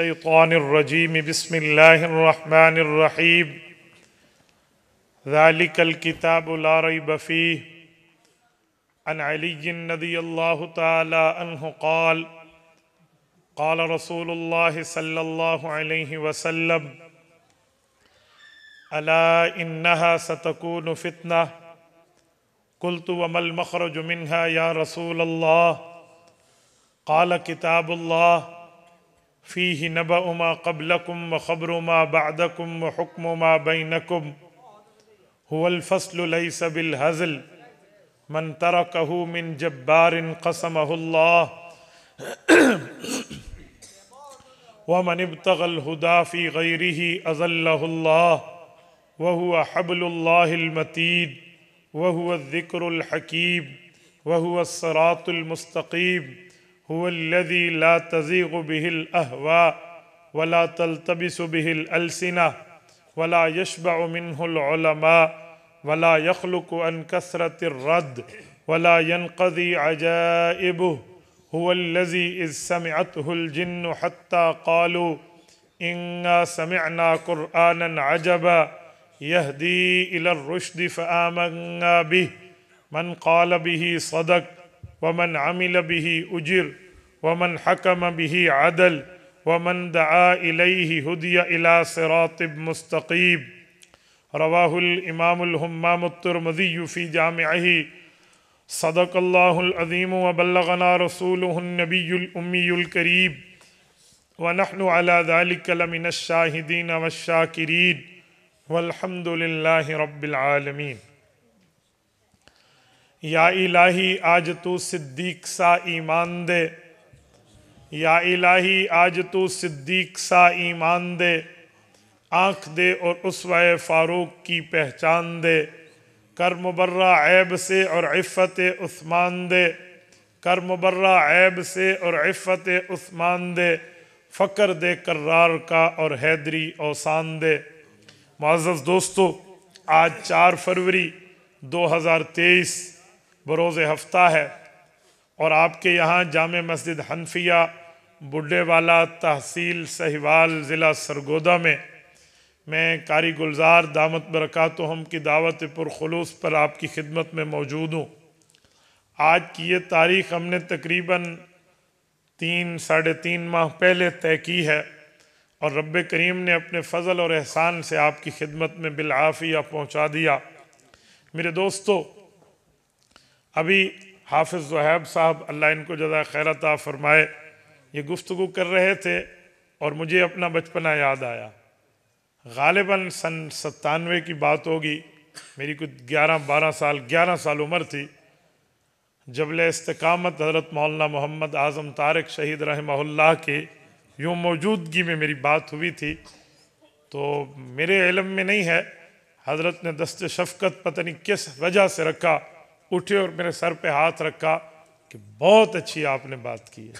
मिनश्शैतानिर्रजीम बिस्मिल्लाहिर्रहमानिर्रहीम ज़ालिकल किताबु ला रैब फ़ीह अन अलिय्यिन रज़ियल्लाहु तआला अन्हु क़ाल क़ाल रसूलुल्लाह सल्लल्लाहु अलैहि वसल्लम अला इन्नहा सतकूनु फ़ित्नह क़ुल्तु वमल मख़रजु मिन्हा या रसूलल्लाह क़ाल किताबुल्लाह फ़ीहि नबअु मा क़ब्लकुम व ख़बरु मा बअदकुम व हुक्मु मा बैनकुम हुवल फ़स्लु लैसा बिल हज़ल मन तरकहु मिन जब्बारिन क़समहुल्लाह व मन इब्तग़ल हुदा फ़ी ग़ैरिही अज़ल्लहुल्लाह व हुवा हब्लुल्लाहिल मतीन व हुवा ज़िक्रुल हकीम व हुवा अस्सिरातुल मुस्तक़ीम हुवल्लज़ी ला तज़ीग़ु बिहिल अहवा वला तल्तबिसु बिहिल अलसिना वला यशबअु मिन्हुल उलमा वला यख़्लुक़ु अन कसरतिर रद्द वला यनक़ज़ी अजाइबुहु हुवल्लज़ी इज़ समिअतहुल जिन्नु हत्ता क़ालू इन्ना समिअना क़ुरआनन अजबा यहदी इलर रुश्दि फ़आमन्ना बिहि मन क़ाल बिही सदक़ वमन अमिल बिही उजिर वमन हकम बिही अदल वमन दआ इलैहि हुदिया इला सिरातिब मुस्तक़ीम रवाहुल इमामुल हुम्मामुत तिर्मिज़ी फ़ी जामिअही सदक़ल्लाहुल अज़ीम व बल्लगना रसूलुहुन नबियुल उम्मीयुल करीम व नहनु अला ज़ालिका लमिनश शाहिदीन वश्शाकिरीन वल्हम्दुलिल्लाहि रब्बिल आलमीन। या इलाही आज तू सिद्दीक सा ईमान दे, या इलाही आज तू सिद्दीक सा ईमान दे, आँख दे और उसवाए फ़ारूक की पहचान दे, कर मुबर्रा ऐब से और इफ़्फ़त उस्मान दे, कर मुबर्रा ऐब से और इफ़्फ़त उस्मान दे, फ़क्र दे कर्रार का और हैदरी औसान दे। मुअज़्ज़ज़ दोस्तों, आज 4 फरवरी 2023 बरोज़ हफ्ता है और आपके यहाँ जामे मस्जिद हनफिया बुड्ढेवाला तहसील सहिवाल ज़िला सरगोदा में मैं कारी गुलजार दामत बरकातुहुम की दावत पुरखुलूस पर आपकी खिदमत में मौजूद हूँ। आज की ये तारीख़ हमने तकरीबन 3-3.5 माह पहले तय की है और रब्ब करीम ने अपने फ़ज़ल और एहसान से आपकी खिदमत में बिलआफ़िया पहुँचा दिया। मेरे दोस्तों, अभी हाफिज़ ज़ुहैब साहब अल्लाह इनको जज़ा खैर अता फ़रमाए ये गुफ्तगू कर रहे थे और मुझे अपना बचपना याद आया। गालिबन सन 97 की बात होगी, मेरी कुछ 11 साल उम्र थी जब इस्तिकामत हज़रत मौलाना मोहम्मद आज़म तारिक शहीद रहमहुल्लाह के यूँ मौजूदगी में मेरी बात हुई थी। तो मेरे इल्म में नहीं है, हज़रत ने दस्ते शफ़क़त पता नहीं किस वजह से रखा, उठे और मेरे सर पे हाथ रखा कि बहुत अच्छी आपने बात की है।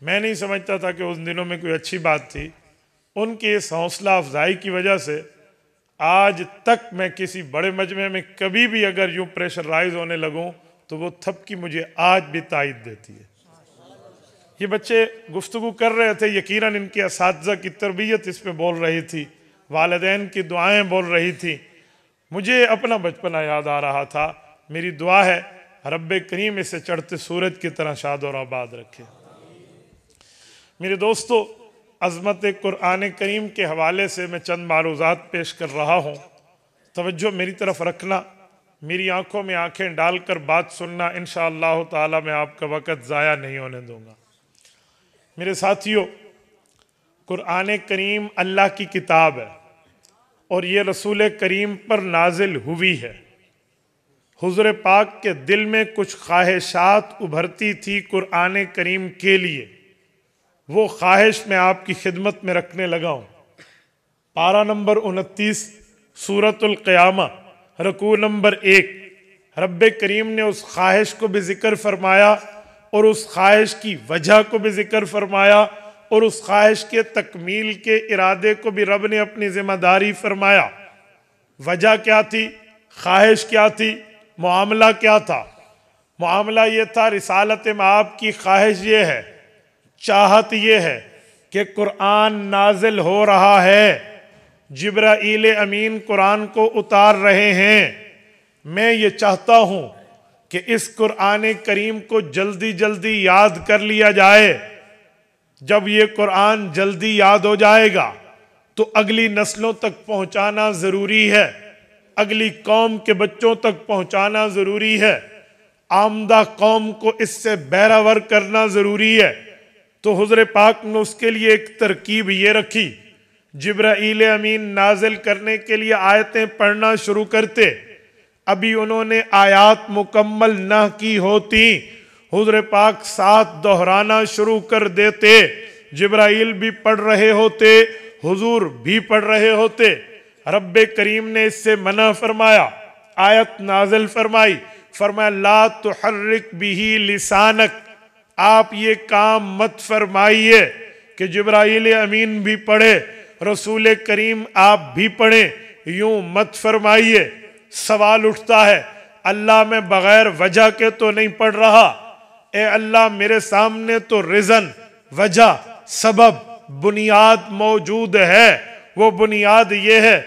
मैं नहीं समझता था कि उस दिनों में कोई अच्छी बात थी। उनकी इस हौसला अफजाई की वजह से आज तक मैं किसी बड़े मजमे में कभी भी अगर यूँ प्रेशराइज होने लगूँ तो वो थपकी मुझे आज भी तायद देती है। ये बच्चे गुफ्तगू कर रहे थे, यकीनन इनके असातिज़ा की तरबियत इस पे बोल रही थी, वालिदैन की दुआएं बोल रही थी। मुझे अपना बचपना याद आ रहा था। मेरी दुआ है रब्बे करीम इसे चढ़ते सूरज की तरह शाद और आबाद रखे। मेरे दोस्तों, अज़मत कुरान करीम के हवाले से मैं चंद मारूज़ात पेश कर रहा हूँ। तवज्जो मेरी तरफ रखना, मेरी आंखों में आंखें डालकर बात सुनना। इंशाअल्लाह ताला मैं आपका वक़्त ज़ाया नहीं होने दूँगा। मेरे साथियों, कुरान करीम अल्लाह की किताब है और ये रसूल करीम पर नाजिल हुई है। हुज़ूर पाक के दिल में कुछ ख्वाहिशात उभरती थी कुरान करीम के लिए, वो ख्वाहिश मैं आपकी खिदमत में रखने लगा हूँ। पारा नंबर 29 सूरतुल क़ियामा रकू नंबर 1, रब्बे करीम ने उस ख्वाहिश को भी ज़िक्र फरमाया और उस ख्वाहिश की वजह को भी ज़िक्र फरमाया और उस ख्वाहिश के तकमील के इरादे को भी रब ने अपनी ज़िम्मेदारी फरमाया। वजह क्या थी, ख्वाहिश क्या थी, मामला क्या था? मामला ये था, रिसालत में आपकी ख्वाहिश ये है, चाहत ये है कि कुरान नाजिल हो रहा है, जिब्राईल अमीन कुरान को उतार रहे हैं। मैं ये चाहता हूं कि इस कुरान करीम को जल्दी जल्दी याद कर लिया जाए। जब ये कुरान जल्दी याद हो जाएगा तो अगली नस्लों तक पहुंचाना जरूरी है, अगली कौम के बच्चों तक पहुंचाना जरूरी है, आमदा कौम को इससे बहरावर करना जरूरी है। तो हुज़ूर पाक ने उसके लिए एक तरकीब ये रखी, जिब्राईल अमीन नाजिल करने के लिए आयतें पढ़ना शुरू करते, अभी उन्होंने आयात मुकम्मल न की होती, हुज़ूर पाक साथ दोहराना शुरू कर देते, जिब्राईल भी पढ़ रहे होते, हुजूर भी पढ़ रहे होते। रब्बे करीम ने इससे मना फरमाया, आयत नाजिल फरमाई, फरमाया ला तुहर्रिक बिही लिसानक, आप ये काम मत फरमाइए कि जिब्राईल अमीन भी पढ़े, रसूल करीम आप भी पढ़े, यूं मत फरमाइए। सवाल उठता है, अल्लाह मैं बगैर वजह के तो नहीं पढ़ रहा, ए अल्लाह मेरे सामने तो रिजन, वजह, सबब, बुनियाद मौजूद है। वो बुनियाद ये है,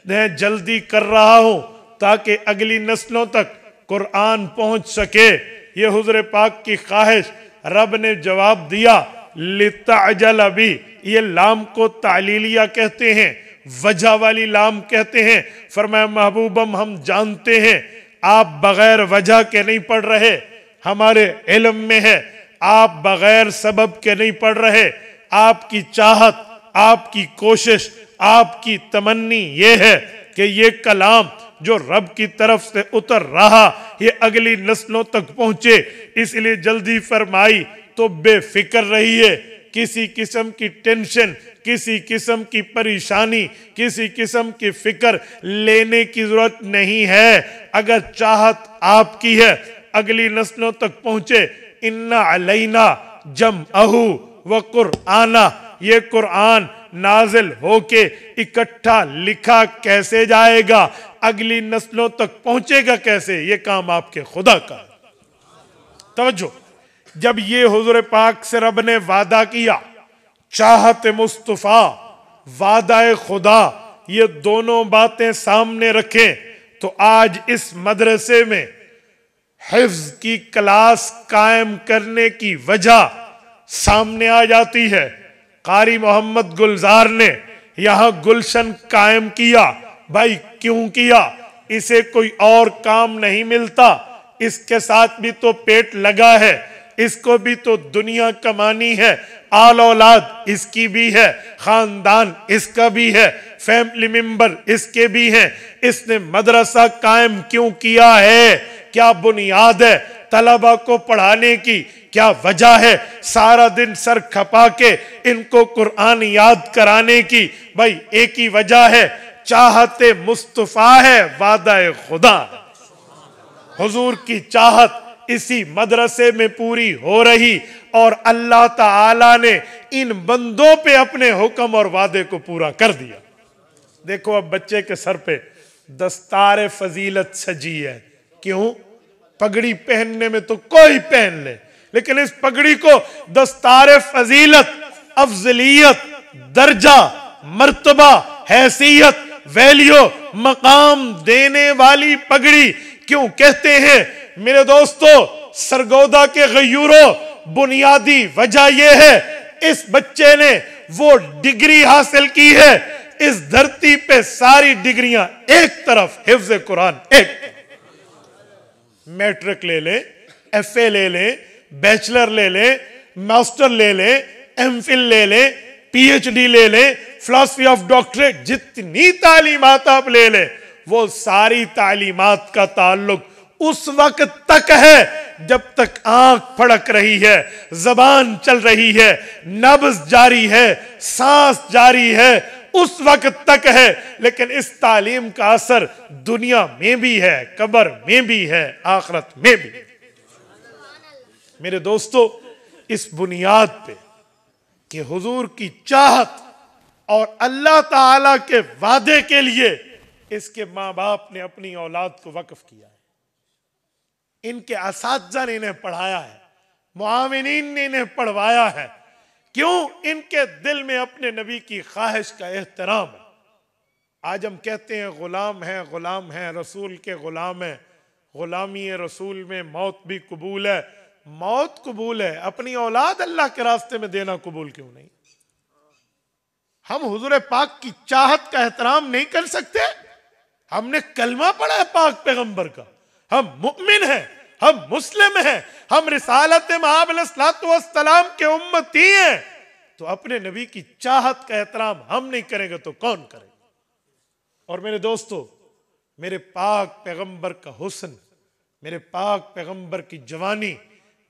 मैं जल्दी कर रहा हूं ताकि अगली नस्लों तक कुरान पहुंच सके। ये हुज़ूर पाक की ख्वाहिश। रब ने जवाब दिया लिताजल अभी, ये लाम को तालीलिया कहते हैं, वजह वाली लाम कहते हैं। फरमाया महबूबम हम जानते हैं आप बगैर वजह के नहीं पढ़ रहे, हमारे इल्म में है आप बगैर सबब के नहीं पढ़ रहे। आपकी चाहत, आपकी कोशिश, आपकी तमन्नी ये है कि ये कलाम जो रब की तरफ से उतर रहा ये अगली नस्लों तक पहुंचे, इसलिए जल्दी फरमाई। तो बेफिक्र रहिए, किसी किस्म की टेंशन, किसी किस्म की परेशानी, किसी किस्म की फिक्र लेने की जरूरत नहीं है। अगर चाहत आपकी है अगली नस्लों तक पहुंचे, इन्ना अलैना जम अहू व कुरआना, ये कुरान नाजिल होके इकट्ठा लिखा कैसे जाएगा, अगली नस्लों तक पहुंचेगा कैसे, ये काम आपके खुदा का। तवज्जो, जब ये हुजूर पाक से रब ने वादा किया, चाहत मुस्तफा, वादा खुदा, ये दोनों बातें सामने रखें, तो आज इस मदरसे में हिफ्ज की क्लास कायम करने की वजह सामने आ जाती है। कारी मोहम्मद गुलजार ने यहां गुलशन कायम किया। भाई क्यों किया? इसे कोई और काम नहीं मिलता, इसके साथ भी तो पेट लगा है, इसको भी तो दुनिया कमानी है, आल औलाद इसकी भी है, खानदान इसका भी है, फैमिली मेंबर इसके भी हैं। इसने मदरसा कायम क्यों किया है? क्या बुनियाद है तलबा को पढ़ाने की? क्या वजह है सारा दिन सर खपा के इनको कुरान याद कराने की? भाई एक ही वजह है, चाहते मुस्तफा है, वादा खुदा। हुजूर की चाहत इसी मदरसे में पूरी हो रही और अल्लाह ताला ने इन बंदों पे अपने हुक्म और वादे को पूरा कर दिया। देखो अब बच्चे के सर पे दस्तार फजीलत सजी है। क्यों? पगड़ी पहनने में तो कोई पहन ले, लेकिन इस पगड़ी को दस्तार फजीलत, अफजलियत, दर्जा, मर्तबा, हैसियत, वैल्यू, मकाम देने वाली पगड़ी क्यों कहते हैं? मेरे दोस्तों, सरगोदा के गयूरों, बुनियादी वजह यह है, इस बच्चे ने वो डिग्री हासिल की है। इस धरती पे सारी डिग्रियां एक तरफ, हिफ्ज़ कुरान एक, मैट्रिक ले ले, एफए ले ले, बैचलर ले ले, मास्टर ले ले, एमफिल ले ले, पीएचडी ले ले, फिलॉसफी ऑफ डॉक्टरेट, जितनी तालीमात आप ले ले, वो सारी तालीमात का ताल्लुक उस वक्त तक है जब तक आंख फड़क रही है, जबान चल रही है, नब्ज जारी है, सांस जारी है, उस वक्त तक है। लेकिन इस तालीम का असर दुनिया में भी है, कब्र में भी है, आखिरत में भी। मेरे दोस्तों, इस बुनियाद पे कि हुजूर की चाहत और अल्लाह ताला के वादे के लिए इसके माँ बाप ने अपनी औलाद को वक्फ किया है, इनके असातिज़ा ने इन्हें पढ़ाया है, मुआविनीन ने इन्हें पढ़वाया है, क्यों? इनके दिल में अपने नबी की ख्वाहिश का एहतराम है। आज हम कहते हैं गुलाम है, रसूल के गुलाम है, गुलामी रसूल में मौत भी कबूल है। मौत कबूल है, अपनी औलाद अल्लाह के रास्ते में देना कबूल क्यों नहीं? हम हुजूर पाक की चाहत का एहतराम नहीं कर सकते? हमने कलमा पढ़ा है पाक पैगंबर का, हम मुमिन हैं, हम मुस्लिम हैं, हम रिसालत महब अलैहिस्सलाम के उम्मती हैं, तो अपने नबी की चाहत का एहतराम हम नहीं करेंगे तो कौन करेगा? और मेरे दोस्तों, मेरे पाक पैगंबर का हुस्न, मेरे पाक पैगंबर की जवानी,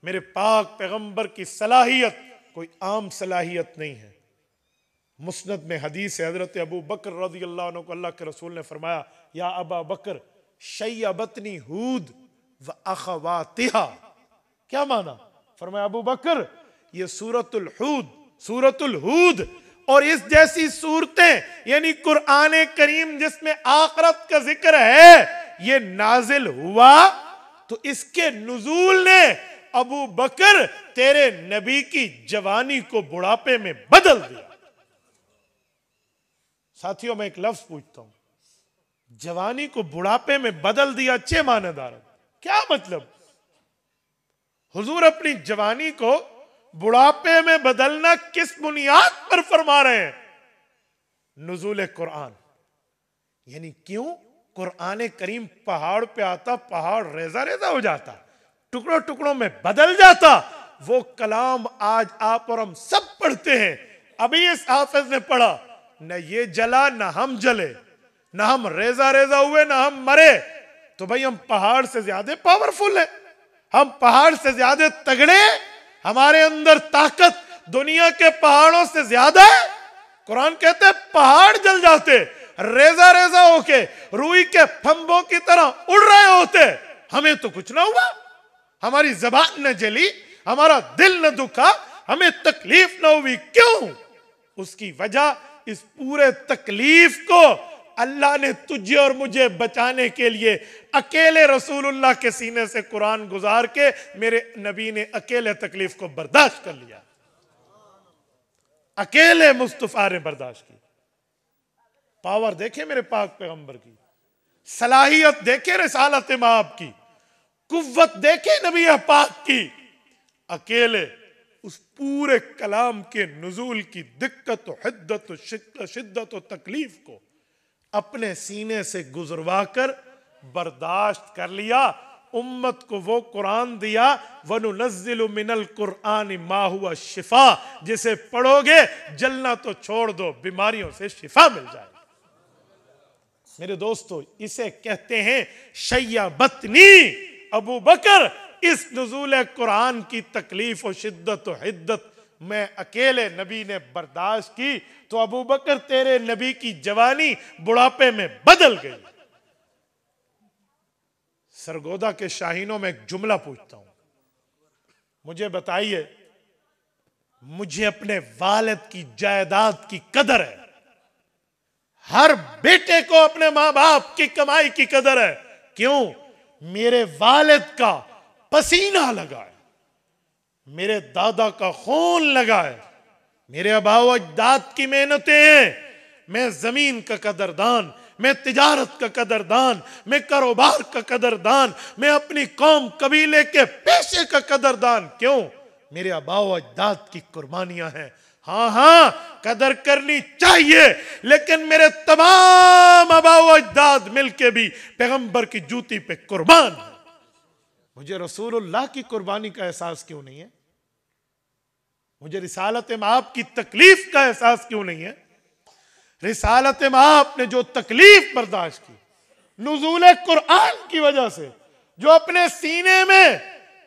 मेरे पाक पैगंबर की सलाहियत कोई आम सलाहियत नहीं है। मुस्नद में हदीस है, हजरत अबू बकर रज़ी अल्लाह अन्हु को अल्लाह के रसूल ने फरमाया, या अबा बकर शय्यबतनी हूद व अखवातिहा। क्या माना? फरमाया अबू बकर, ये सूरतुल हूद और इस जैसी सूरतें यानी कुरान करीम जिसमें आखिरत का जिक्र है, ये नाजिल हुआ तो इसके नुज़ूल ने अबू बकर तेरे नबी की जवानी को बुढ़ापे में बदल दिया। साथियों, मैं एक लफ्ज पूछता हूं, जवानी को बुढ़ापे में बदल दिया, अच्छे मानेदार, क्या मतलब? हुजूर अपनी जवानी को बुढ़ापे में बदलना किस बुनियाद पर फरमा रहे हैं? नुज़ूल कुरान, यानी क्यों? कुरान करीम पहाड़ पे आता, पहाड़ रेजा रेजा हो जाता, टुकड़ों टुकड़ों में बदल जाता। वो कलाम आज आप और हम सब पढ़ते हैं। अभी इस हाफिज ने पढ़ा, न ये जला न हम जले, न हम रेजा रेजा हुए न हम मरे, तो भाई हम पहाड़ से ज्यादा पावरफुल है, हम पहाड़ से ज्यादा तगड़े, हमारे अंदर ताकत दुनिया के पहाड़ों से ज्यादा है। कुरान कहते हैं पहाड़ जल जाते, रेजा रेजा होके रुई के फंबों की तरह उड़ रहे होते, हमें तो कुछ ना हुआ, हमारी जबान न जली, हमारा दिल न दुखा, हमें तकलीफ न हुई। क्यों? उसकी वजह, इस पूरे तकलीफ को अल्लाह ने तुझे और मुझे बचाने के लिए अकेले रसूलुल्लाह के सीने से कुरान गुजार के मेरे नबी ने अकेले तकलीफ को बर्दाश्त कर लिया, अकेले मुस्तफा ने बर्दाश्त की। पावर देखे मेरे पाक पैगंबर की, सलाहियत देखे रिसालत माब की, कुव्वत देखे नबी पाक की, अकेले उस पूरे कलाम के नुज़ूल की दिक्कत, हिद्दत, शिद्दत और तकलीफ को अपने सीने से गुजरवा कर बर्दाश्त कर लिया। उम्मत को वो कुरान दिया, वनुनज़्ज़िलु मिनल कुरान मा हुवा शिफा, जिसे पढ़ोगे जलना तो छोड़ दो, बीमारियों से शिफा मिल जाएगी। मेरे दोस्तों, इसे कहते हैं शय्यबतनी अबू बकर। इस नुज़ूल कुरान की तकलीफ और शिद्दत और हिद्दत में अकेले नबी ने बर्दाश्त की, तो अबू बकर तेरे नबी की जवानी बुढ़ापे में बदल गई। सरगोदा के शाहीनों में एक जुमला पूछता हूं, मुझे बताइए, मुझे अपने वालिद की जायदाद की कदर है, हर बेटे को अपने मां बाप की कमाई की कदर है। क्यों? मेरे वालिद का पसीना लगा है, मेरे दादा का खून लगा है, मेरे अबाव अजदाद की मेहनतें हैं। मैं जमीन का कदरदान, मैं तिजारत का कदरदान, मैं कारोबार का कदरदान, मैं अपनी कौम कबीले के पेशे का कदरदान। क्यों? मेरे अबाव अजदाद की कुर्बानियां हैं। हाँ, कदर करनी चाहिए, लेकिन मेरे तमाम अबाव अजदाद मिलके भी पैगंबर की जूती पे कुर्बान है। मुझे रसूलुल्लाह की कुर्बानी का एहसास क्यों नहीं है? मुझे रिसालत माब की तकलीफ का एहसास क्यों नहीं है? रिसालत माब ने जो तकलीफ बर्दाश्त की नुज़ूल कुरान की वजह से, जो अपने सीने में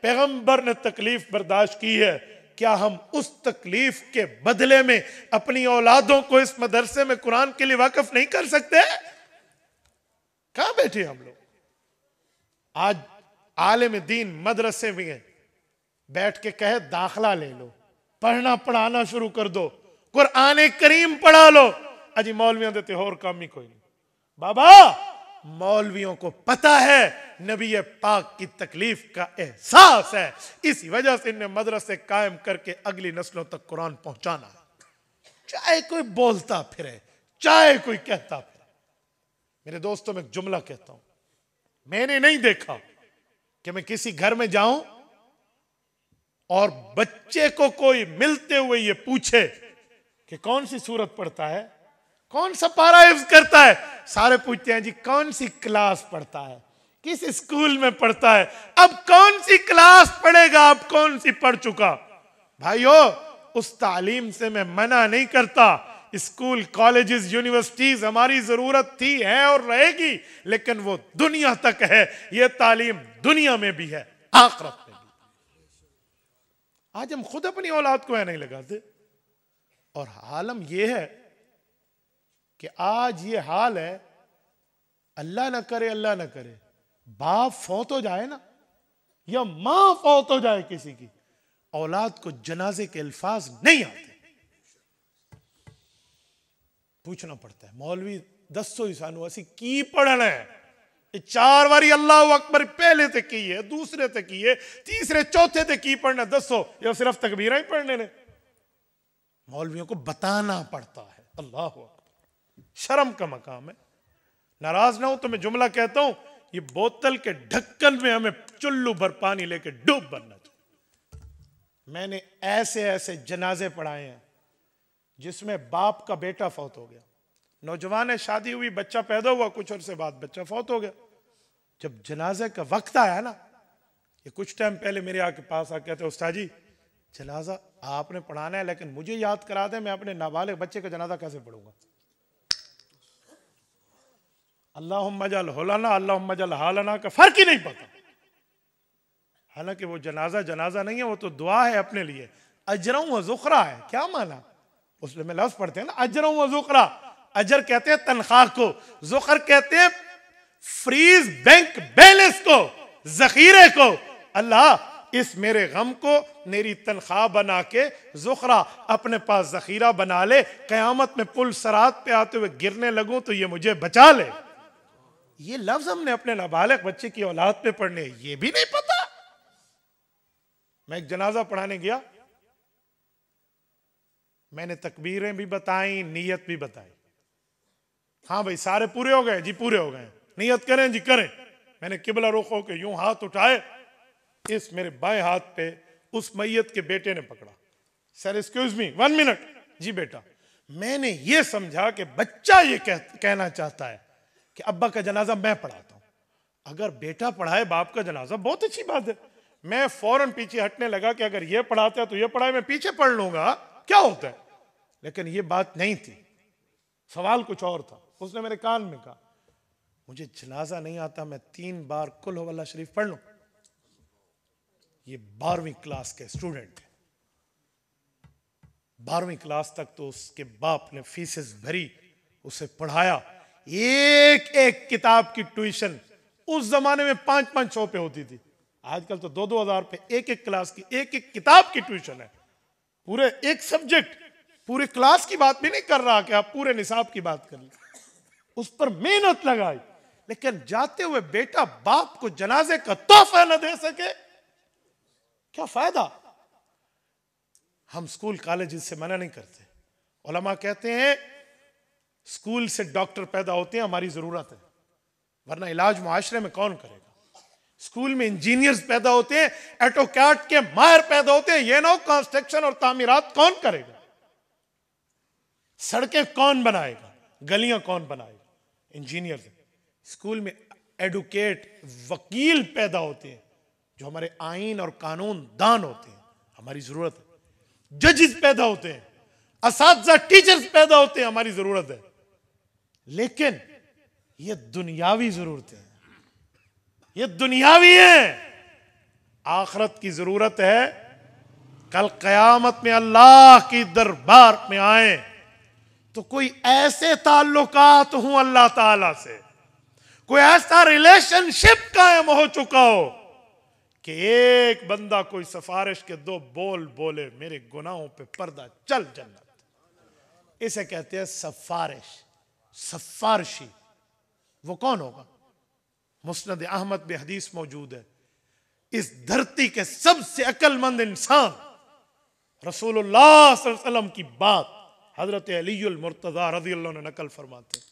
पैगंबर ने तकलीफ बर्दाश्त की है, क्या हम उस तकलीफ के बदले में अपनी औलादों को इस मदरसे में कुरान के लिए वाकिफ नहीं कर सकते? कहां बैठे हम लोग? आज आलिम दीन मदरसे में बैठ के कहे दाखला ले लो, पढ़ना पढ़ाना शुरू कर दो, कुरान करीम पढ़ा लो। अजी मौलवियां देते और काम ही कोई नहीं। बाबा मौलवियों को पता है नबी पाक की तकलीफ का एहसास है, इसी वजह से इन्हें मदरसे कायम करके अगली नस्लों तक कुरान पहुंचाना है। चाहे कोई बोलता फिरे, चाहे कोई कहता फिरे। मेरे दोस्तों में एक जुमला कहता हूं, मैंने नहीं देखा कि मैं किसी घर में जाऊं और बच्चे को कोई मिलते हुए ये पूछे कि कौन सी सूरत पढ़ता है, कौन सा पारा हिफ्ज करता है। सारे पूछते हैं जी कौन सी क्लास पढ़ता है, किस स्कूल में पढ़ता है। अब कौन सी क्लास पढ़ेगा, अब कौन सी पढ़ चुका। भाइयों, उस तालीम से मैं मना नहीं करता। स्कूल, कॉलेजेस, यूनिवर्सिटीज हमारी जरूरत थी, है और रहेगी, लेकिन वो दुनिया तक है। ये तालीम दुनिया में भी है, आखिरत में भी। आज हम खुद अपनी औलाद को है नहीं लगाते, और आलम यह है कि आज ये हाल है, अल्लाह ना करे, अल्लाह ना करे, बाप फौत हो जाए ना, या मां फौत हो जाए किसी की, औलाद को जनाजे के अल्फाज नहीं आते, पूछना पड़ता है मौलवी दसो ही सानू असी की पढ़ना है। 4 बारी अल्लाह अकबर पहले ते की है, दूसरे ते की है, तीसरे चौथे ते की पढ़ना, दसो या सिर्फ तकबीरा ही पढ़ने ने। मौलवियों को बताना पड़ता है। अल्लाह अकबर, शर्म का मकाम है। नाराज ना हो तो मैं जुमला कहता हूं, ये बोतल के ढक्कन में हमें चुल्लू भर पानी लेके डूब बनना चाहिए। मैंने ऐसे ऐसे जनाजे पढ़ाए हैं जिसमें बाप का बेटा फौत हो गया, नौजवान है, शादी हुई, बच्चा पैदा हुआ, कुछ अरसे बाद बच्चा फौत हो गया। जब जनाजे का वक्त आया ना, ये कुछ टाइम पहले मेरे आके पास आके कहते, उस्ताद जी जनाजा आपने पढ़ाना है, लेकिन मुझे याद करा दें, मैं अपने नाबालिग बच्चे का जनाजा कैसे पढ़ूंगा। अल्लाहुम्मा जल होलाना, अल्लाहुम्मा जल हालना का फर्क ही नहीं पता। हालांकि वो जनाजा जनाजा नहीं है, वो तो दुआ है अपने लिए। अजरों व ज़ुखरा है, क्या माना, उसमें में लफ्ज़ पढ़ते हैं ना, अजरों व ज़ुखरा। अजर कहते हैं तनख्वाह को, ज़ुखर कहते हैं फ्रीज बैंक बैलेंस को, जखीरे को। अल्लाह इस मेरे गम को मेरी तनख्वाह बना के ज़ुखरा अपने पास जखीरा बना ले, कयामत में पुल सरात पे आते हुए गिरने लगूं तो ये मुझे बचा ले। ये लफ्ज हमने अपने नाबालिग बच्चे की औलाद पे पढ़ने, ये भी नहीं पता। मैं एक जनाजा पढ़ाने गया, मैंने तकबीरें भी बताई, नीयत भी बताई। हाँ भाई सारे पूरे हो गए जी, पूरे हो गए, नीयत करें जी करें। मैंने किबला रुख होके यूं हाथ उठाए, इस मेरे बाएं हाथ पे उस मैयत के बेटे ने पकड़ा। Sir excuse me 1 minute. जी बेटा। मैंने ये समझा कि बच्चा ये कहना चाहता है कि अब्बा का जनाजा मैं पढ़ाता हूं। अगर बेटा पढ़ाए बाप का जनाजा बहुत अच्छी बात है। मैं फौरन पीछे हटने लगा कि अगर ये पढ़ाता है तो ये पढ़ाए, मैं पीछे पढ़ लूंगा, क्या होता है। लेकिन ये बात नहीं थी, सवाल कुछ और था। उसने मेरे कान में कहा, मुझे जनाजा नहीं आता, मैं 3 बार कुल हुवल्लाह शरीफ पढ़ लूं। ये 12वीं क्लास के स्टूडेंट है। 12वीं क्लास तक तो उसके बाप ने फीसेस भरी, उसे पढ़ाया। एक एक किताब की ट्यूशन उस जमाने में 500-500 पे होती थी, आजकल तो 2-2 हजार पे एक एक क्लास की एक एक किताब की ट्यूशन है। पूरे एक सब्जेक्ट, पूरे क्लास की बात भी नहीं कर रहा कि आप पूरे निसाब की बात कर लें, उस पर मेहनत लगाई। लेकिन जाते हुए बेटा बाप को जनाजे का तोहफा न दे सके, क्या फायदा। हम स्कूल कॉलेज से मना नहीं करते। उलमा कहते हैं स्कूल से डॉक्टर पैदा होते हैं, हमारी जरूरत है, वरना इलाज मुआशरे में कौन करेगा। स्कूल में इंजीनियर्स पैदा होते हैं, एटोकैट के माहिर पैदा होते हैं, ये ना कंस्ट्रक्शन और तामीरात कौन करेगा। सड़कें कौन बनाएगा, गलियां कौन बनाएगा, इंजीनियर। स्कूल में एडुकेट वकील पैदा होते हैं जो हमारे आईन और कानून दान होते हैं, हमारी जरूरत है। जजेस पैदा होते हैं, असातिज़ा टीचर्स पैदा होते हैं, हमारी जरूरत है। लेकिन ये दुनियावी जरूरतें हैं, ये दुनियावी है। आखिरत की जरूरत है। कल कयामत में अल्लाह की दरबार में आए तो कोई ऐसे ताल्लुकात हों अल्लाह ताला से, कोई ऐसा रिलेशनशिप कायम हो चुका हो कि एक बंदा कोई सिफारिश के 2 बोल बोले, मेरे गुनाहों पे पर्दा चल जन्नत। इसे कहते हैं सिफारिश, सिफारिशी। वो कौन होगा? मुस्नद अहमद में हदीस मौजूद है, इस धरती के सबसे अक्लमंद इंसान रसूलुल्लाह सल्लल्लाहु अलैहि वसल्लम की बात हजरत अलीउल मुर्तज़ा रज़ियल्लाहु अन्हु नकल फरमाते हैं।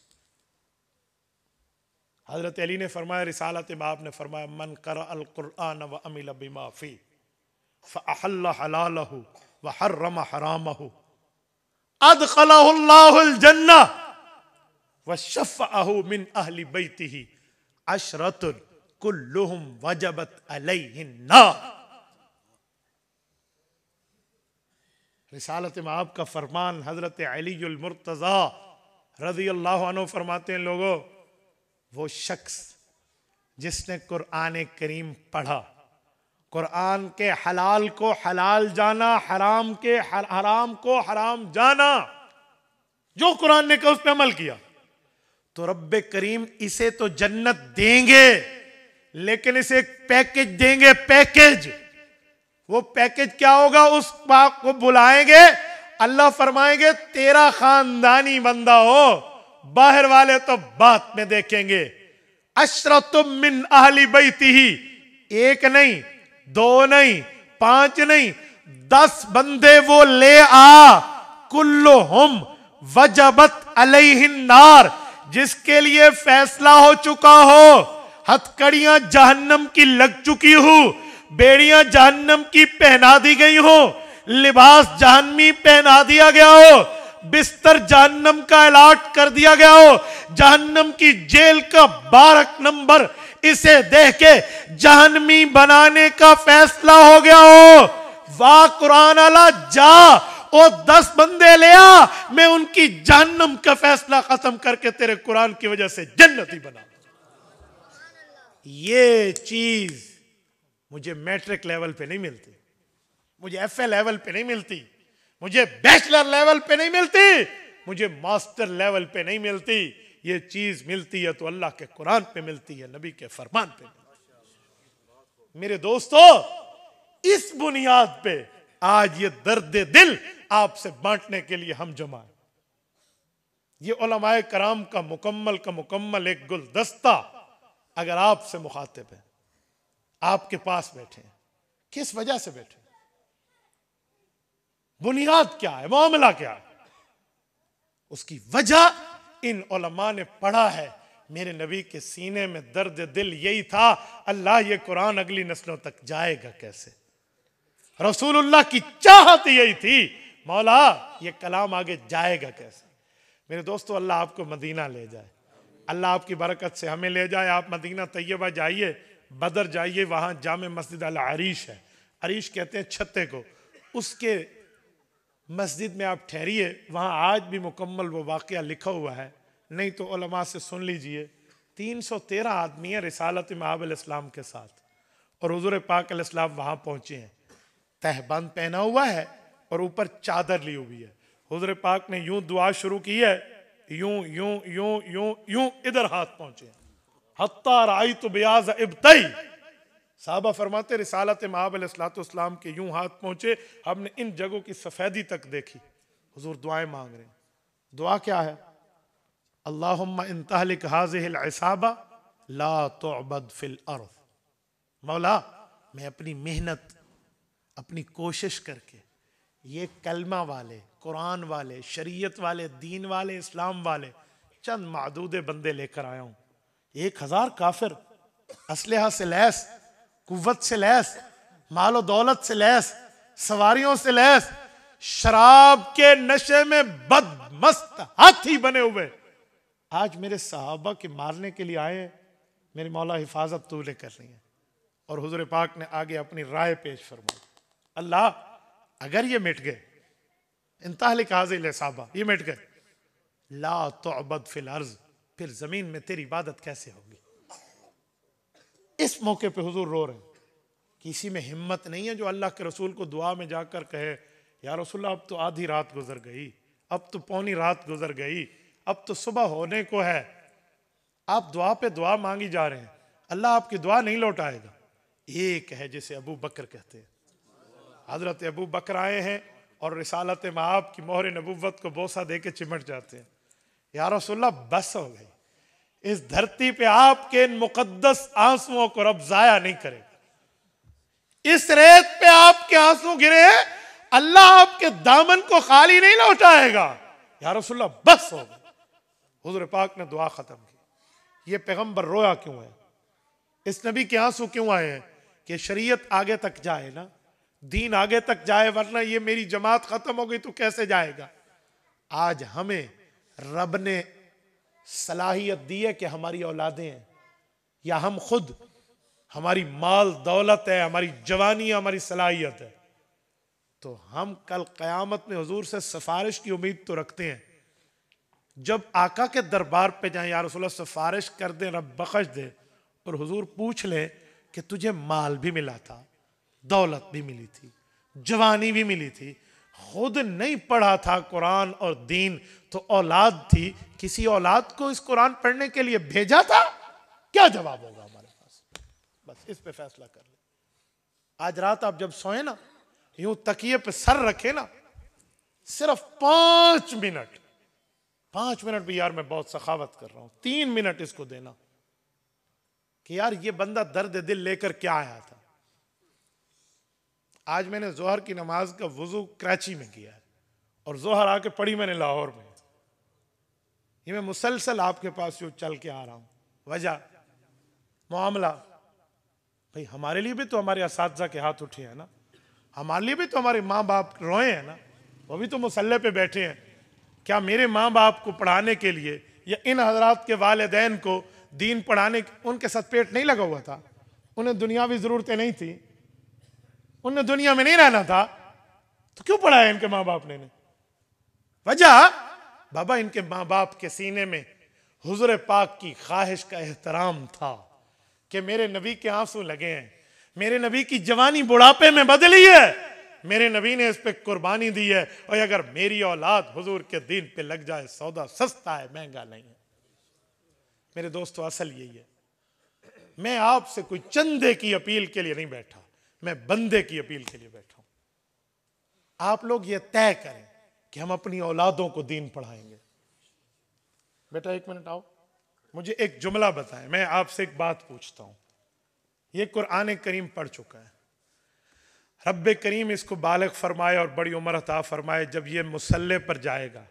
हजरत अली ने फरमाया, रिसालत में आपने फरमाया, मन क़रा अल कुरआन व अमिल बिमा फी फ़अहल्ल हलालहु व हर्रम हरामहु अदखलहुल्लाहुल जन्नह व शफ़अहु मिन अहली बैतिही अशरतुन कुल्लुहुम वजबत अलैहिन नार। रिसालत में आपका फरमान हजरत अलीउल मुर्तज़ा रज़ियल्लाहु अन्हु फरमाते हैं, लोगों, वो शख्स जिसने कुरान करीम पढ़ा, कुरान के हलाल को हलाल जाना, हराम के हराम को हराम जाना, जो कुरान ने कहा उस पर अमल किया, तो रब्बे करीम इसे तो जन्नत देंगे, लेकिन इसे एक पैकेज देंगे, पैकेज। वो पैकेज क्या होगा? उस पाक को बुलाएंगे, अल्लाह फरमाएंगे तेरा खानदानी बंदा हो, बाहर वाले तो बात में देखेंगे। अशरतुम मिन अहली बैतिही, एक नहीं, दो नहीं, पांच नहीं, 10 बंदे वो ले आ, कुल्लुहुम वजबत अलैहिन नार, जिसके लिए फैसला हो चुका हो, हथकड़ियां जहन्नम की लग चुकी हो, बेड़ियां जहन्नम की पहना दी गई हो, लिबास जहन्नमी पहना दिया गया हो, बिस्तर जहन्नम का अलॉट कर दिया गया हो, जहन्नम की जेल का 12 नंबर इसे देख के जहन्नमी बनाने का फैसला हो गया हो, वाह कुरान अला जा, ओ 10 बंदे ले आ, मैं उनकी जहन्नम का फैसला खत्म करके तेरे कुरान की वजह से जन्नती बना। ये चीज मुझे मैट्रिक लेवल पे नहीं मिलती, मुझे एफए लेवल पे नहीं मिलती, मुझे बैचलर लेवल पे नहीं मिलती, मुझे मास्टर लेवल पे नहीं मिलती। ये चीज मिलती है तो अल्लाह के कुरान पे मिलती है, नबी के फरमान पे मिलती है। मेरे दोस्तों, इस बुनियाद पे आज ये दर्द दिल आपसे बांटने के लिए हम जमा हैं। ये उलमाए कराम का मुकम्मल एक गुलदस्ता अगर आपसे मुखातिब है, आपके पास बैठे हैं, किस वजह से बैठे? बुनियाद क्या है, मामला क्या है? उसकी वजह इन उलमा ने पढ़ा है। मेरे नबी के सीने में दर्द दिल यही था, अल्लाह ये कुरान अगली नस्लों तक जाएगा कैसे? रसूलुल्लाह की चाहत यही थी, मौला ये कलाम आगे जाएगा कैसे? मेरे दोस्तों, अल्लाह आपको मदीना ले जाए, अल्लाह आपकी बरकत से हमें ले जाए। आप मदीना तैयबा जाइए, बदर जाइए, वहां जामे मस्जिद अल अरीश है, अरीश कहते हैं छत्ते को, उसके मस्जिद में आप ठहरिए, वहां आज भी मुकम्मल वो वाकया लिखा हुआ है, नहीं तो उलमा से सुन लीजिए। 313 आदमी है रिसालत मआब अलैहिस्सलाम के साथ, और हुजूर पाक अलैहिस्सलाम वहां पहुंचे हैं, तहबंद पहना हुआ है और ऊपर चादर ली हुई है। हुजूर पाक ने यूं दुआ शुरू की है, यूं यूं यूं यूं यूं, इधर हाथ पहुंचे, हत्ता राइतु बियाज इब्तई। साहबा फरमाते रिसालत मआब अलैहिस्सलाम के यूं हाथ पहुंचे, हमने इन जगहों की सफेदी तक देखी। हुजूर दुआएं मांग रहे हैं। दुआ क्या है? अल्लाहुम्मा इन तहलिक हाज़िहिल इसाबा ला तुअबद फिल अर्ज़। मौला, मैं अपनी मेहनत, अपनी कोशिश करके ये कलमा वाले, कुरान वाले, शरीयत वाले, दीन वाले, इस्लाम वाले चंद मादूदे बंदे लेकर आया हूं। 1000 काफिर असलहा से लैस, कुव्वत से लैस, मालो दौलत से लैस, सवारियों से लैस, शराब के नशे में बदमस्त हाथी बने हुए आज मेरे सहाबा के मारने के लिए आए। मेरी मौला हिफाजत तूने करनी है। और हुजूर पाक ने आगे अपनी राय पेश फरमाई, अल्लाह अगर ये मिट गए, इंतहलिक हाज़िहिल इसाबा, ये मिट गए, ला तुअबद फिल अर्ज़, फिर जमीन में तेरी इबादत कैसे होगी? इस मौके पे हुजूर रो रहे हैं। किसी में हिम्मत नहीं है जो अल्लाह के रसूल को दुआ में जाकर कहे, या रसूलल्लाह अब तो आधी रात गुजर गई, अब तो पौनी रात गुजर गई, अब तो सुबह होने को है, आप दुआ पे दुआ मांगी जा रहे हैं, अल्लाह आपकी दुआ नहीं लौटाएगा। एक है जिसे अबू बकर कहते हैं। हजरत अबू बकर आए हैं और रिसालत मआब की मोहर नबुव्वत को बोसा दे के चिमट जाते हैं, या रसूलल्लाह बस हो गई, इस धरती पे आपके इन मुकद्दस आंसुओं को रब जाया नहीं करेगा। इस रेत पे आपके आंसू गिरे, अल्लाह आपके दामन को खाली नहीं लौटाएगा। या रसूलल्लाह बस हो गया। हुजूर पाक ने दुआ खत्म की। ये पैगंबर रोया क्यों है? इस नबी के आंसू क्यों आए हैं? कि शरीयत आगे तक जाए ना, दीन आगे तक जाए, वरना ये मेरी जमात खत्म हो गई तो कैसे जाएगा। आज हमें रब ने सलाहियत दी है कि हमारी औलादें हैं या हम खुद, हमारी माल दौलत है, हमारी जवानी है, हमारी सलाहियत है, तो हम कल क़यामत में हुजूर से सिफारिश की उम्मीद तो रखते हैं। जब आका के दरबार पे जाएं, या रसूलल्लाह सिफारिश कर दें, रब बख्श दे, और हुजूर पूछ लें कि तुझे माल भी मिला था, दौलत भी मिली थी, जवानी भी मिली थी, खुद नहीं पढ़ा था कुरान और दीन, तो औलाद थी, किसी औलाद को इस कुरान पढ़ने के लिए भेजा था? क्या जवाब होगा हमारे पास? बस इस पे फैसला कर ले। आज रात आप जब सोए ना, यूं तकिए पे सर रखे ना, सिर्फ 5 मिनट, 5 मिनट भी यार मैं बहुत सखावत कर रहा हूं, 3 मिनट इसको देना कि यार ये बंदा दर्द दिल लेकर क्या आया था। आज मैंने जोहर की नमाज का वुजू कराची में किया है और जोहर आके पढ़ी मैंने लाहौर में। ये मैं मुसलसल आपके पास जो चल के आ रहा हूं। वजह मामला, भाई हमारे लिए भी तो हमारे असातिज़ा के हाथ उठे हैं ना, हमारे लिए भी तो हमारे माँ बाप रोए हैं ना, वो भी तो मुसल्ले पे बैठे हैं। क्या मेरे माँ बाप को पढ़ाने के लिए या इन हजरात के वालिदैन को दीन पढ़ाने, उनके साथ पेट नहीं लगा हुआ था? उन्हें दुनियावी जरूरतें नहीं थी, उन्हें दुनिया में नहीं रहना था, तो क्यों पढ़ाया इनके माँ बाप ने? वजह बाबा, इनके माँ बाप के सीने में हुजूर पाक की ख्वाहिश का एहतराम था कि मेरे नबी के आंसू लगे हैं, मेरे नबी की जवानी बुढ़ापे में बदली है, मेरे नबी ने इस पे कुर्बानी दी है, और अगर मेरी औलाद हुजूर के दीन पे लग जाए, सौदा सस्ता है, महंगा नहीं है। मेरे दोस्तों, असल यही है। मैं आपसे कोई चंदे की अपील के लिए नहीं बैठा, मैं बंदे की अपील के लिए बैठा हूं। आप लोग ये तय करें कि हम अपनी औलादों को दीन पढ़ाएंगे। बेटा 1 मिनट आओ, मुझे एक जुमला बताएं। मैं आपसे एक बात पूछता हूं। ये कुरान करीम पढ़ चुका है, रब्बे करीम इसको बालिग फरमाए और बड़ी उम्र अता फरमाए। जब ये मुसल्ले पर जाएगा,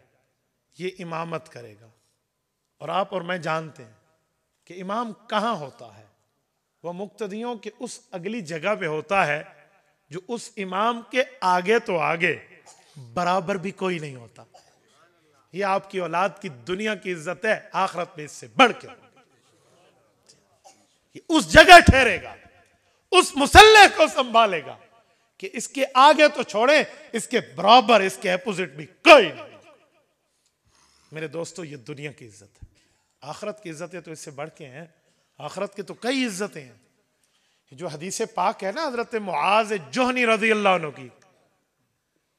ये इमामत करेगा, और आप और मैं जानते हैं कि इमाम कहाँ होता है? वह मुक्तदियों के उस अगली जगह पे होता है जो उस इमाम के आगे तो आगे बराबर भी कोई नहीं होता। ये आपकी औलाद की दुनिया की इज्जत है, आखिरत में इससे बढ़ के ये उस जगह ठहरेगा, उस मुसल्ले को संभालेगा कि इसके आगे तो छोड़े, इसके बराबर, इसके अपोजिट भी कोई नहीं। मेरे दोस्तों, ये दुनिया की इज्जत है। आखिरत की इज्जतें तो इससे बढ़ के हैं। आखिरत की तो कई इज्जतें हैं। जो हदीस पाक है ना हजरत मुआज जोहनी रज़ी अल्लाह अन्हु की,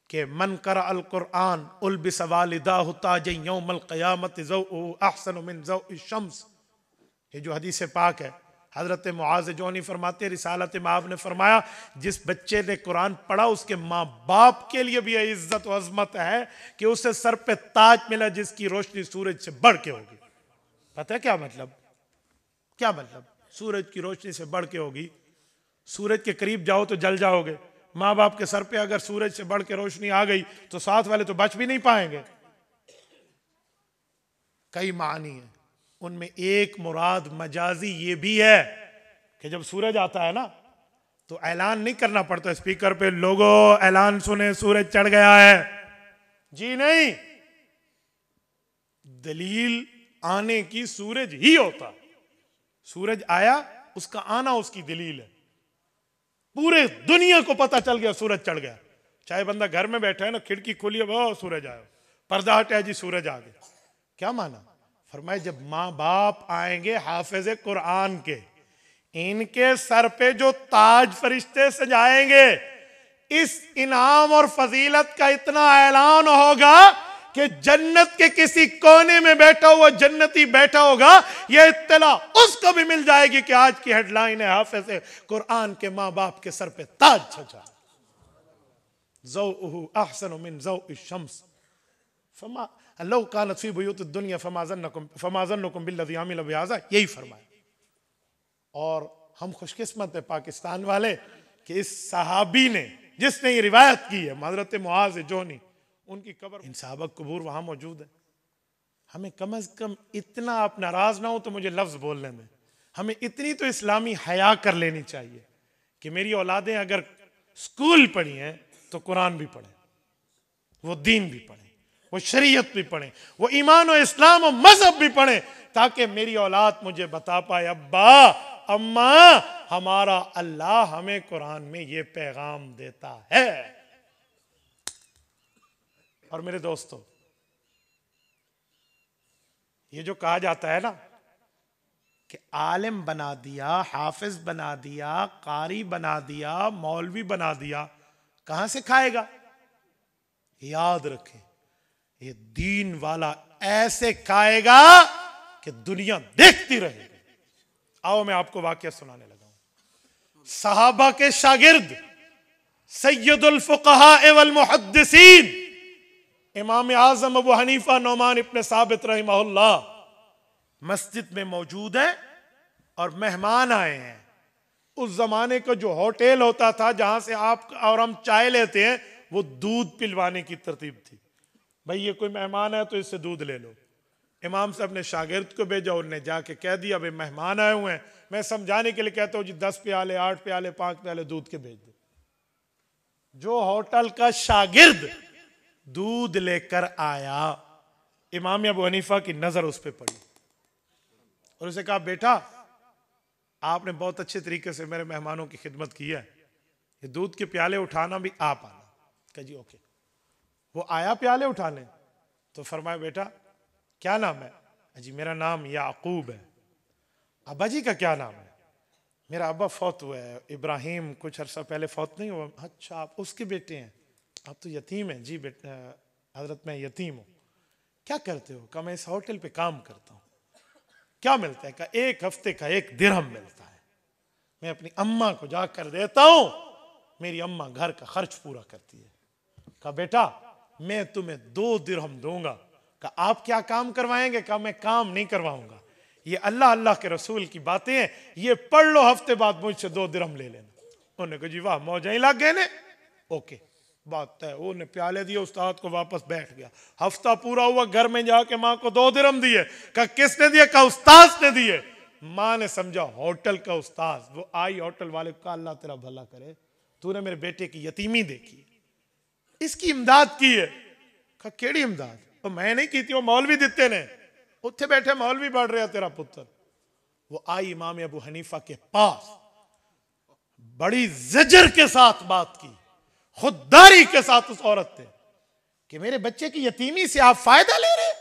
कि मन करा अल कुरान उल्बिस वालिदाहु ताजन यौमल क़यामत ज़ौउ अहसन मिन ज़ौइ शम्स। ये जो हदीस पाक है, हजरत मुआज जोहनी फरमाते, रिसालत में आपने फरमाया, जिस बच्चे ने कुरान पढ़ा उसके माँ बाप के लिए भी इज्जत और अजमत है कि उसे सर पे ताज मिला जिसकी रोशनी सूरज से बढ़ के होगी। पता है क्या मतलब? क्या मतलब? सूरज की रोशनी से बढ़ के होगी। सूरज के करीब जाओ तो जल जाओगे। माँ बाप के सर पे अगर सूरज से बढ़ के रोशनी आ गई तो साथ वाले तो बच भी नहीं पाएंगे। कई मानी है, उनमें एक मुराद मजाजी ये भी है कि जब सूरज आता है ना तो ऐलान नहीं करना पड़ता स्पीकर पे, लोगों ऐलान सुने सूरज चढ़ गया है। जी नहीं, दलील आने की सूरज ही होता। सूरज आया, उसका आना उसकी दलील है। पूरे दुनिया को पता चल गया सूरज चढ़ गया। चाहे बंदा घर में बैठा है ना, खिड़की खोली है, वो सूरज आया, पर्दा हटाया जी सूरज आ गया। क्या माना? फरमाए जब माँ बाप आएंगे हाफिज कुरान के, इनके सर पे जो ताज फरिश्ते सजाएंगे, इस इनाम और फजीलत का इतना ऐलान होगा कि जन्नत के किसी कोने में बैठा हुआ जन्नती बैठा होगा, यह इत्तला उसको भी मिल जाएगी कि आज की हेडलाइन है हाफिज कुरान के माँ बाप के सर पे ताज छजा, ज़ौउहु अहसन मिन ज़ौइ शम्स। अल्लाह कानत फी बुयूतिद दुनिया फमाज़न्नुकुम बिल्लज़ी अमिल बिहाज़ा, यही फरमाया। और हम खुशकिस्मत है पाकिस्तान वाले कि इस सहाबी ने जिसने ये रिवायत की है, हज़रत मुआज़ जोहनी, उनकी कब्र, इन सहाबा कबूर वहां मौजूद है। हमें कम से कम इतना, आप नाराज ना हो तो मुझे लफ्ज बोलने में, हमें इतनी तो इस्लामी हया कर लेनी चाहिए कि मेरी औलादें अगर स्कूल पढ़ी हैं तो कुरान भी पढ़े, वो दीन भी पढ़े, वो शरीयत भी पढ़े, वो ईमान और इस्लाम और मजहब भी पढ़े, ताकि मेरी औलाद मुझे बता पाए अब्बा अम्मा हमारा अल्लाह हमें कुरान में ये पैगाम देता है। और मेरे दोस्तों, ये जो कहा जाता है ना कि आलिम बना दिया, हाफिज बना दिया, कारी बना दिया, मौलवी बना दिया, कहां से खाएगा? याद रखें, ये दीन वाला ऐसे खाएगा कि दुनिया देखती रहेगी। आओ मैं आपको वाकया सुनाने लगा हूं। सहाबा के शागिर्द सैयदुल फुक़हा वल मुहद्दिसीन इमाम आज़म अबू हनीफा नौमान इब्न साबित रहमहुल्लाह मस्जिद में मौजूद है और मेहमान आए हैं। उस जमाने का जो होटल होता था जहां से आप और हम चाय लेते हैं, वो दूध पिलवाने की तरतीब थी। भाई ये कोई मेहमान है तो इससे दूध ले लो। इमाम साहब ने शागिर्द को भेजा, उन्होंने जाके कह दिया भाई मेहमान आए हुए हैं। मैं समझाने के लिए कहता हूं जी 10 प्याले, 8 प्याले, 5 प्याले दूध के भेज दो। जो होटल का शागिर्द दूध लेकर आया, इमाम अबू हनीफा की नजर उस पर पड़ी और उसे कहा बेटा आपने बहुत अच्छे तरीके से मेरे मेहमानों की खिदमत की है, ये दूध के प्याले उठाना भी आप आना। कहा जी ओके। वो आया प्याले उठाने तो फरमाया बेटा क्या नाम है? जी मेरा नाम याकूब है। अब्बा जी का क्या नाम है? मेरा अब्बा फौत हुआ है, इब्राहिम कुछ अरसा पहले फौत नहीं हुआ। अच्छा आप उसके बेटे हैं, आप तो यतीम हैं। जी बेटा हजरत मैं यतीम हूँ। क्या करते हो? कहा मैं इस होटल पे काम करता हूँ। क्या मिलता है? कहा 1 हफ्ते का 1 दिरहम मिलता है, मैं अपनी अम्मा को जाकर देता हूँ, मेरी अम्मा घर का खर्च पूरा करती है। कहा बेटा मैं तुम्हें 2 दिरहम दूंगा। कहा आप क्या काम करवाएंगे? कहा मैं काम नहीं करवाऊंगा, ये अल्लाह अल्लाह के रसूल की बातें हैं, ये पढ़ लो, हफ्ते बाद मुझसे 2 दिरहम ले लेना। उन्होंने कहा जी वाह मौजा ही लग गए ने। ओके बात है। उन्हें प्याले दिए, उस्ताद को वापस बैठ गया। हफ्ता पूरा हुआ, घर में जाके माँ को 2 दिरहम दिए। कहा किसने दिए? कहा उस्ताद ने दिए। माँ ने समझा होटल का उस्ताद। वो आई होटल वाले को, कहा अल्लाह तेरा भला करे, तूने मेरे बेटे की यतीमी देखी, इसकी इमदाद की है। कहा केड़ी इमदाद? तो मैं नहीं की थी, वो मौलवी दिते ने, उत्थे बैठे मौलवी बढ़ रहा तेरा पुत्र। वो आई इमाम अबू हनीफा के पास, बड़ी जजर के साथ बात की, खुददारी के साथ उस औरत ने कि मेरे बच्चे की यतीमी से आप फायदा ले रहे,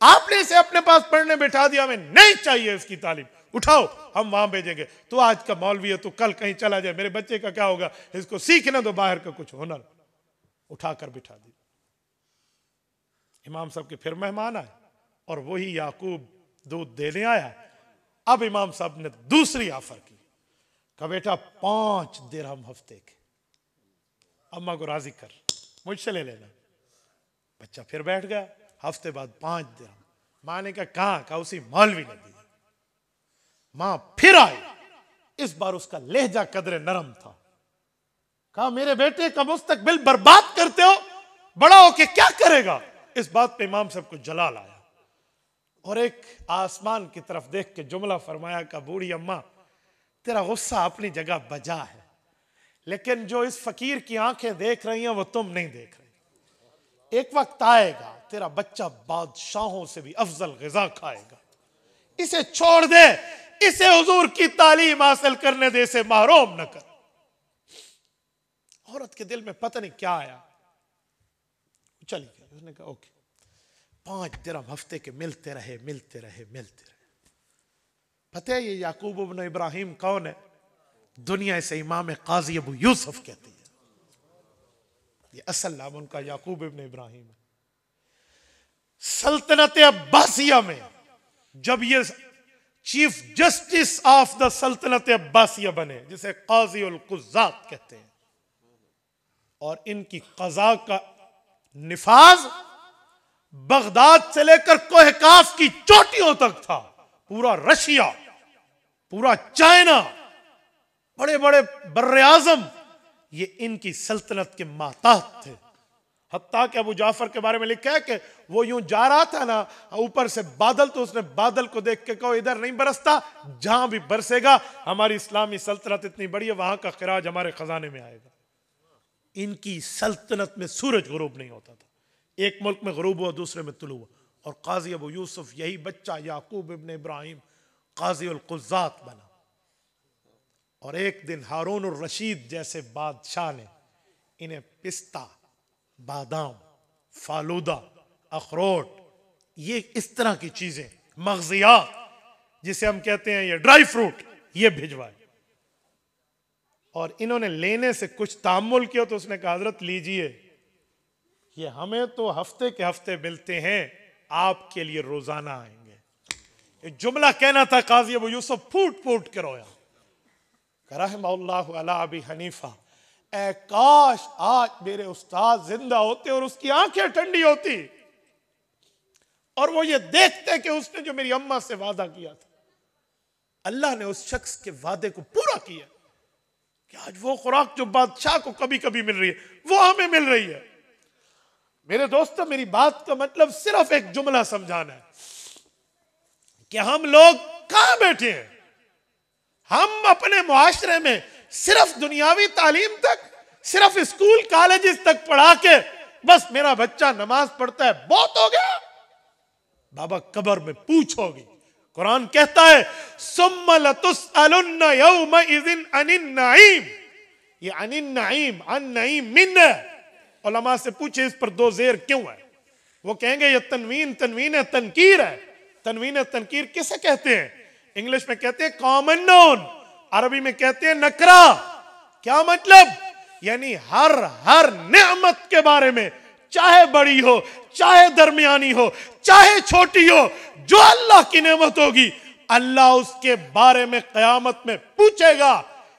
आपने इसे अपने पास पढ़ने बैठा दिया, हमें नहीं चाहिए इसकी तालीम, उठाओ हम वहां भेजेंगे। तू आज का मौलवी है, तू कल कहीं चला जाए, मेरे बच्चे का क्या होगा, इसको सीखने दो बाहर का कुछ हुनर। उठाकर बिठा दी। इमाम साहब के फिर मेहमान आए और वही याकूब दूध देने आया। अब इमाम साहब ने दूसरी ऑफर की, कहा बेटा 5 दिरहम हफ्ते के, अम्मा को राजी कर, मुझसे ले लेना। बच्चा फिर बैठ गया। हफ्ते बाद 5 दिरहम। माँ ने कहा कहां? कहा उसी मौलवी ने दी। माँ फिर आई, इस बार उसका लहजा कदरे नरम था। कहा मेरे बेटे का मुस्तकबिल बर्बाद करते हो, बड़ा होके क्या करेगा? इस बात पे इमाम साहब को जलाल आया और एक आसमान की तरफ देख के जुमला फरमाया का बूढ़ी अम्मा तेरा गुस्सा अपनी जगह बजा है, लेकिन जो इस फकीर की आंखें देख रही हैं वो तुम नहीं देख रही। एक वक्त आएगा तेरा बच्चा बादशाहों से भी अफजल ग़िज़ा खाएगा, इसे छोड़ दे, इसे हुजूर की तालीम हासिल करने दे, इसे महरूम न कर। औरत के दिल में पता नहीं क्या आया, चली गई। उसने कहा ओके। 5 दिरहम हफ्ते के मिलते रहे, मिलते रहे, मिलते रहे। पता है ये याकूब इब्न इब्राहिम कौन है? दुनिया से इमाम काजी अबू यूसुफ कहती है, ये असल नाम उनका याकूब इब्न इब्राहिम है। सल्तनत अब्बासिया में जब ये चीफ जस्टिस ऑफ द सल्तनत अब्बासिया बने, जिसे काजी उल कुज़्ज़ात कहते हैं, और इनकी कज़ा का निफाज बगदाद से लेकर कोह काफ की चोटियों तक था, पूरा रशिया, पूरा चाइना, बड़े बड़े बर्रे आजम, ये इनकी सल्तनत के माताहत थे। हत्ता कि अबू जाफर के बारे में लिखा है कि वो यूं जा रहा था ना, ऊपर से बादल, तो उसने बादल को देख के कहा इधर नहीं बरसता, जहां भी बरसेगा हमारी इस्लामी सल्तनत इतनी बड़ी है, वहां का खिराज हमारे खजाने में आएगा। इनकी सल्तनत में सूरज गुरूब नहीं होता था, एक मुल्क में गुरूब हुआ, दूसरे में तुलू हुआ। और काजी अबू यूसुफ, यही बच्चा याकूब इब्न इब्राहिम काजी उल कुज़ात बना। और एक दिन हारून उर रशीद जैसे बादशाह ने इन्हें पिस्ता, बादाम, फालूदा, अखरोट, ये इस तरह की चीजें, मगजियात जिसे हम कहते हैं ये ड्राई फ्रूट, ये भिजवाए। और इन्होंने लेने से कुछ तामुल किया तो उसने कहा हजरत लीजिए, ये हमें तो हफ्ते के हफ्ते मिलते हैं, आपके लिए रोजाना आएंगे। ये जुमला कहना था काजी अबू यूसुफ फूट फूट के रोया। रहमहुल्लाहु अला अबी हनीफा, ऐ काश आज मेरे उस्ताद जिंदा होते और उसकी आंखें ठंडी होती और वो ये देखते कि उसने जो मेरी अम्मा से वादा किया था, अल्लाह ने उस शख्स के वादे को पूरा किया कि आज वो खुराक जो बादशाह को कभी कभी मिल रही है वो हमें मिल रही है। मेरे दोस्तों, मेरी बात का मतलब सिर्फ एक जुमला समझाना है कि हम लोग कहां बैठे हैं। हम अपने मुआशरे में सिर्फ दुनियावी तालीम तक, सिर्फ स्कूल कॉलेजेस तक पढ़ा के बस मेरा बच्चा नमाज पढ़ता है बहुत हो गया, बाबा कब्र में पूछोगी। कुरान कहता है सुम्मा लतुसअलुन्ना यौमइज़िन अनिन नईम, ये अनिन नईम, अन नईम मिन, उलमा से पूछे इस पर दो जेर क्यों है, वो कहेंगे ये तनवीन तनवीन तनकीर है। तनवीन तनकीर किसे कहते हैं? इंग्लिश में कहते हैं कॉमन नाउन, अरबी में कहते हैं नकरा। क्या मतलब? यानी हर नेमत के बारे में, चाहे बड़ी हो, चाहे दरमियानी हो, चाहे छोटी हो, जो अल्लाह की नेमत होगी अल्लाह उसके बारे में कयामत में पूछेगा।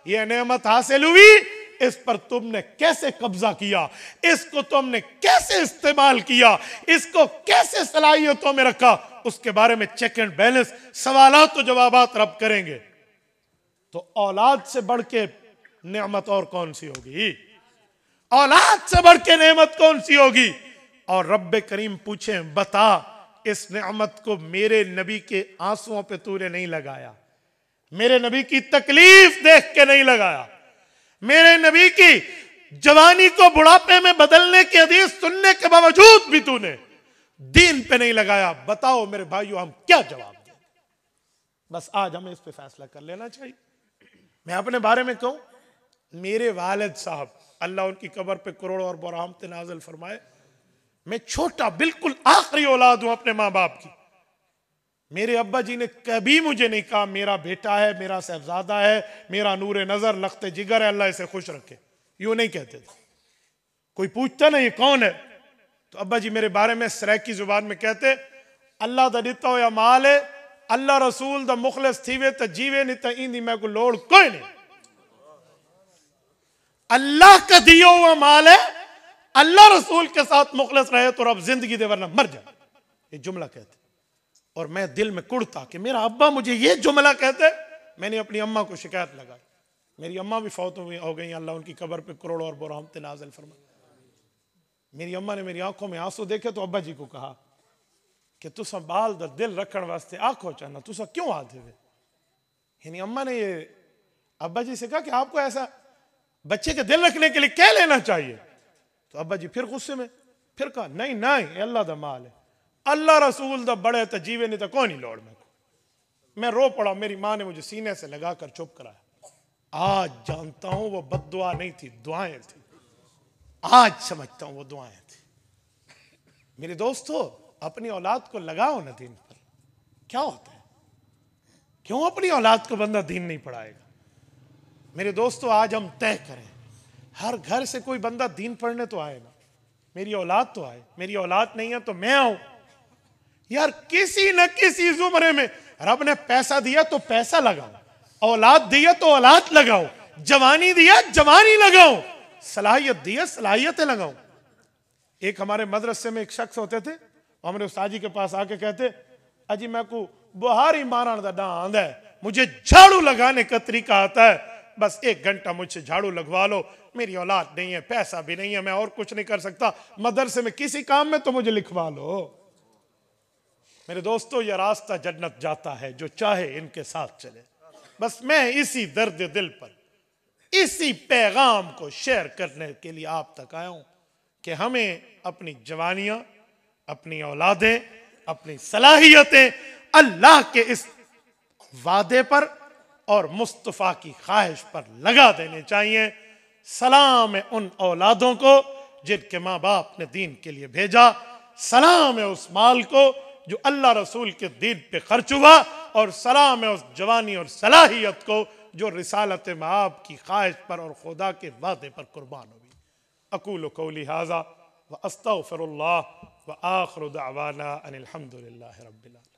यह नेमत हासिल हुई, इस पर तुमने कैसे कब्जा किया, इसको तुमने कैसे इस्तेमाल किया, इसको कैसे सलाहियतों में रखा, उसके बारे में चेक एंड बैलेंस, सवालात तो जवाबात रब करेंगे। तो औलाद से बढ़ के नेमत और कौन सी होगी? औलाद से बढ़ के नेमत कौन सी होगी? और रब्बे करीम पूछे बता, इस नेमत को मेरे नबी के आंसुओं पे तूने नहीं लगाया, मेरे नबी की तकलीफ देख के नहीं लगाया, मेरे नबी की जवानी को बुढ़ापे में बदलने की हदीस सुनने के बावजूद भी तूने दीन पे नहीं लगाया। बताओ मेरे भाइयों, हम क्या जवाब दें? बस आज हमें इस पे फैसला कर लेना चाहिए। मैं अपने बारे में कहूं, मेरे वालिद साहब अल्लाह उनकी कब्र पे करोड़ों और रहमत नाज़िल फरमाए, मैं छोटा बिल्कुल आखिरी औलाद हूं अपने माँ बाप की। मेरे अब्बा जी ने कभी मुझे नहीं कहा मेरा बेटा है, मेरा साहबजादा है, मेरा नूरे नजर, लख्ते जिगर है, अल्लाह इसे खुश रखे, यूं नहीं कहते थे। कोई पूछता नहीं कौन है, तो अब्बा जी मेरे बारे में सराइकी जुबान में कहते अल्लाह दा दिता हो या माल है, अल्लाह रसूल दा मुखलिस थीवे तो जीवे, नहीं तो इंदी मैं को लोड़ कोई नहीं। अल्लाह का दिया हुआ माल है, अल्लाह रसूल के साथ मुखलिस रहे तो रब जिंदगी दे वरना मर जाए, ये जुमला कहते। और मैं दिल में कुड़ता कि मेरा अब्बा मुझे ये जुमला कहते। मैंने अपनी अम्मा को शिकायत लगाई, मेरी अम्मा भी फौत हो गई, अल्लाह उनकी कब्र पे करोड़ों और रहमत नाज़िल फरमाए। मेरी अम्मा ने मेरी आंखों में आंसू देखे तो अब्बा जी को कहा कि तुसा बाल दा दिल रखने वास्ते आंखों चाहना, तुसा क्यों आते हुए? यानी अम्मा ने ये अब्बा जी से कहा कि आपको ऐसा बच्चे के दिल रखने के लिए क्या लेना चाहिए? तो अब्बा जी फिर गुस्से में फिर कहा नहीं नहीं, अल्लाह दा माल है, अल्लाह रसूल दा बड़े तो जीवे, नहीं तो कौन ही लोड़। मैं रो पड़ा, मेरी माँ ने मुझे सीने से लगाकर चुप कराया। आज जानता हूं वो बद्दुआ नहीं थी, दुआएं थी। आज समझता हूं वो दुआएं थी। मेरे दोस्तों, अपनी औलाद को लगाओ ना दीन पर, क्या होता है? क्यों अपनी औलाद को बंदा दीन नहीं पढ़ाएगा? मेरे दोस्तों, आज हम तय करें, हर घर से कोई बंदा दीन पढ़ने तो आए ना, मेरी औलाद तो आए। मेरी औलाद नहीं है तो मैं आऊं यार। किसी न किसी जुमरे में रब ने पैसा दिया तो पैसा लगाओ, औलाद दिया तो औलाद लगाओ, जवानी दिया जवानी लगाओ, सलाहियत दिया सलाहियतें लगाओ। एक हमारे मदरसे में एक शख्स होते थे, हमरे उस्ताद जी के पास आके कहते, अजी मैं को बुहारी मारन का डां आंदा है, मुझे झाड़ू लगाने का तरीका आता है, बस 1 घंटा मुझसे झाड़ू लगवा लो, मेरी औलाद नहीं है, पैसा भी नहीं है, मैं और कुछ नहीं कर सकता, मदरसे में किसी काम में तो मुझे लिखवा लो। मेरे दोस्तों, यह रास्ता जन्नत जाता है, जो चाहे इनके साथ चले। बस मैं इसी दर्द दिल पर, इसी पैगाम को शेयर करने के लिए आप तक आया हूं कि हमें अपनी जवानियां, अपनी औलादें, अपनी सलाहियतें अल्लाह के इस वादे पर और मुस्तफ़ा की ख्वाहिश पर लगा देने चाहिए। सलाम है उन औलादों को जिनके माँ बाप ने दीन के लिए भेजा, सलाम है उस माल को जो अल्लाह रसूल के दीन पे खर्च हुआ, और सलाम है उस जवानी और सलाहियत को जो रिसालत माब की ख्वाहिश पर और खुदा के वादे पर कुर्बान हुई। अकूलु कौली हाज़ा व अस्तग़फिरुल्लाह व आखिरु दअवाना अनिल हम्दुलिल्लाहि रब्बिल आलमीन।